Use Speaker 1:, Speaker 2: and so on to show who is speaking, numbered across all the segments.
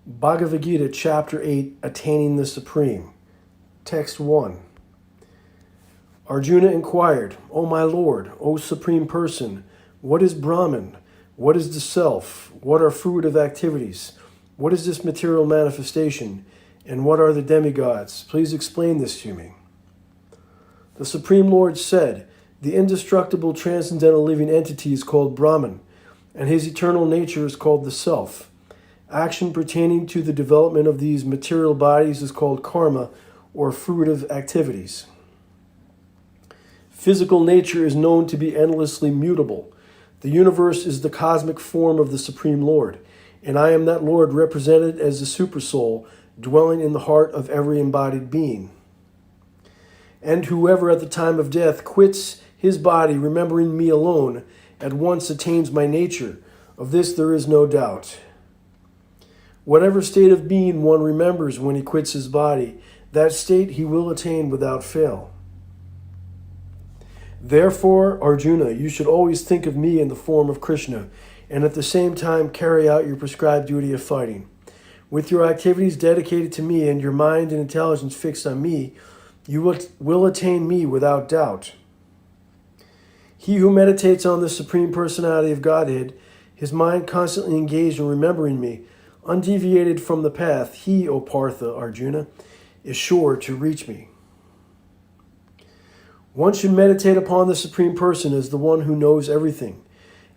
Speaker 1: Bhagavad Gita, Chapter 8, Attaining the Supreme. Text 1. Arjuna inquired, O my Lord, O Supreme Person, what is Brahman? What is the Self? What are fruitive activities? What is this material manifestation? And what are the demigods? Please explain this to me. The Supreme Lord said, the indestructible transcendental living entity is called Brahman, and his eternal nature is called the Self. Action pertaining to the development of these material bodies is called karma, or fruitive activities. Physical nature is known to be endlessly mutable. The universe is the cosmic form of the Supreme Lord, and I am that Lord represented as the Supersoul, dwelling in the heart of every embodied being. And whoever at the time of death quits his body, remembering me alone, at once attains my nature. Of this there is no doubt. Whatever state of being one remembers when he quits his body, that state he will attain without fail. Therefore, Arjuna, you should always think of me in the form of Krishna, and at the same time carry out your prescribed duty of fighting. With your activities dedicated to me and your mind and intelligence fixed on me, you will attain me without doubt. He who meditates on the Supreme Personality of Godhead, his mind constantly engaged in remembering me, undeviated from the path, he, O Partha, Arjuna, is sure to reach me. One should meditate upon the Supreme Person as the one who knows everything,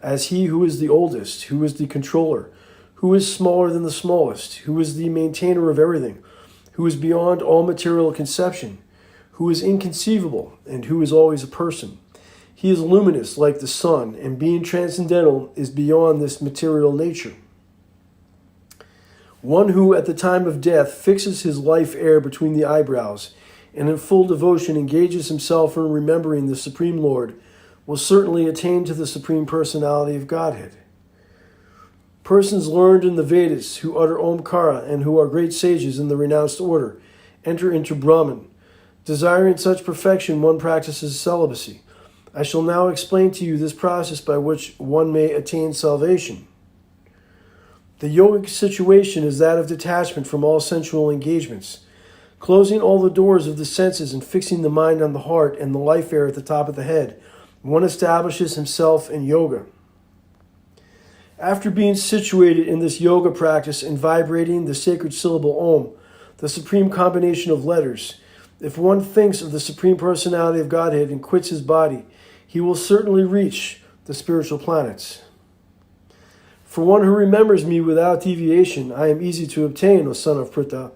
Speaker 1: as he who is the oldest, who is the controller, who is smaller than the smallest, who is the maintainer of everything, who is beyond all material conception, who is inconceivable, and who is always a person. He is luminous like the sun, and being transcendental is beyond this material nature. One who at the time of death fixes his life air between the eyebrows and in full devotion engages himself in remembering the Supreme Lord will certainly attain to the Supreme Personality of Godhead. Persons learned in the Vedas who utter Omkara and who are great sages in the renounced order enter into Brahman. Desiring such perfection, one practices celibacy. I shall now explain to you this process by which one may attain salvation. The yogic situation is that of detachment from all sensual engagements, closing all the doors of the senses and fixing the mind on the heart and the life air at the top of the head. One establishes himself in yoga. After being situated in this yoga practice and vibrating the sacred syllable Om, the supreme combination of letters, if one thinks of the Supreme Personality of Godhead and quits his body, he will certainly reach the spiritual planets. For one who remembers me without deviation, I am easy to obtain, O son of Pritha,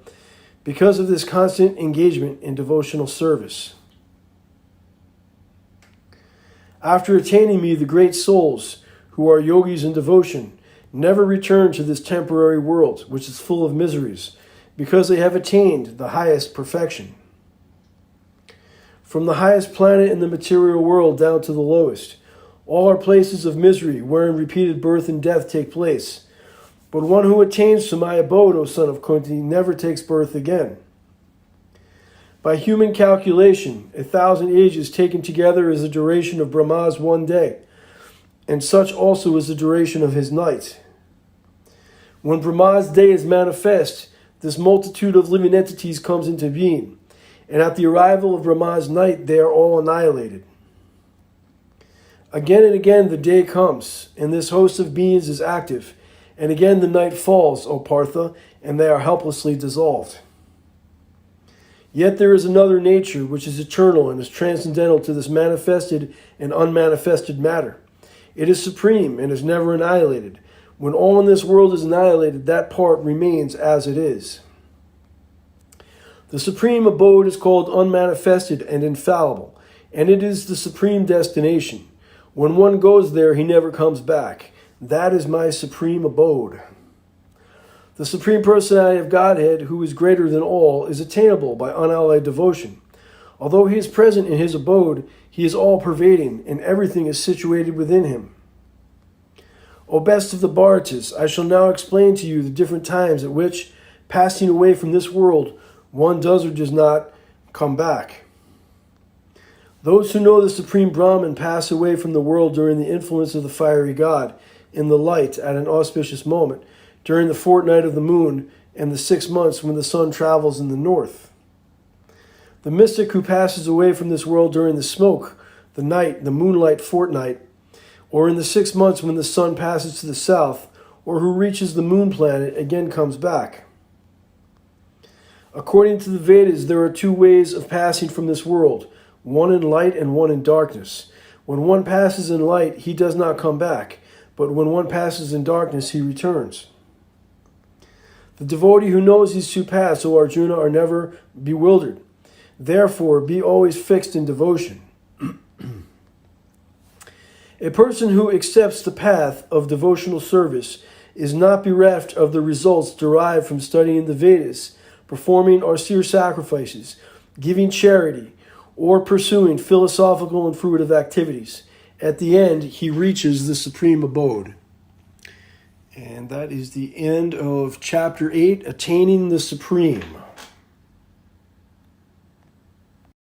Speaker 1: because of this constant engagement in devotional service. After attaining me, the great souls, who are yogis in devotion, never return to this temporary world, which is full of miseries, because they have attained the highest perfection. From the highest planet in the material world down to the lowest, all are places of misery wherein repeated birth and death take place. But one who attains to my abode, O son of Kunti, never takes birth again. By human calculation, 1,000 ages taken together is the duration of Brahma's one day, and such also is the duration of his night. When Brahma's day is manifest, this multitude of living entities comes into being, and at the arrival of Brahma's night, they are all annihilated. Again and again the day comes, and this host of beings is active, and again the night falls, O Partha, and they are helplessly dissolved. Yet there is another nature which is eternal and is transcendental to this manifested and unmanifested matter. It is supreme and is never annihilated. When all in this world is annihilated, that part remains as it is. The supreme abode is called unmanifested and infallible, and it is the supreme destination. When one goes there, he never comes back. That is my supreme abode. The Supreme Personality of Godhead, who is greater than all, is attainable by unallied devotion. Although he is present in his abode, he is all-pervading, and everything is situated within him. O best of the Bharatas, I shall now explain to you the different times at which, passing away from this world, one does or does not come back. Those who know the Supreme Brahman pass away from the world during the influence of the fiery god, in the light at an auspicious moment, during the fortnight of the moon, and the 6 months when the sun travels in the north. The mystic who passes away from this world during the smoke, the night, the moonlight fortnight, or in the 6 months when the sun passes to the south, or who reaches the moon planet, again comes back. According to the Vedas, there are 2 ways of passing from this world, one in light and one in darkness. When one passes in light, he does not come back, but when one passes in darkness, he returns. The devotee who knows these 2 paths, O Arjuna, are never bewildered. Therefore, be always fixed in devotion. A person who accepts the path of devotional service is not bereft of the results derived from studying the Vedas, performing austere sacrifices, giving charity, or pursuing philosophical and fruitive activities. At the end, he reaches the supreme abode. And that is the end of Chapter 8, Attaining the Supreme.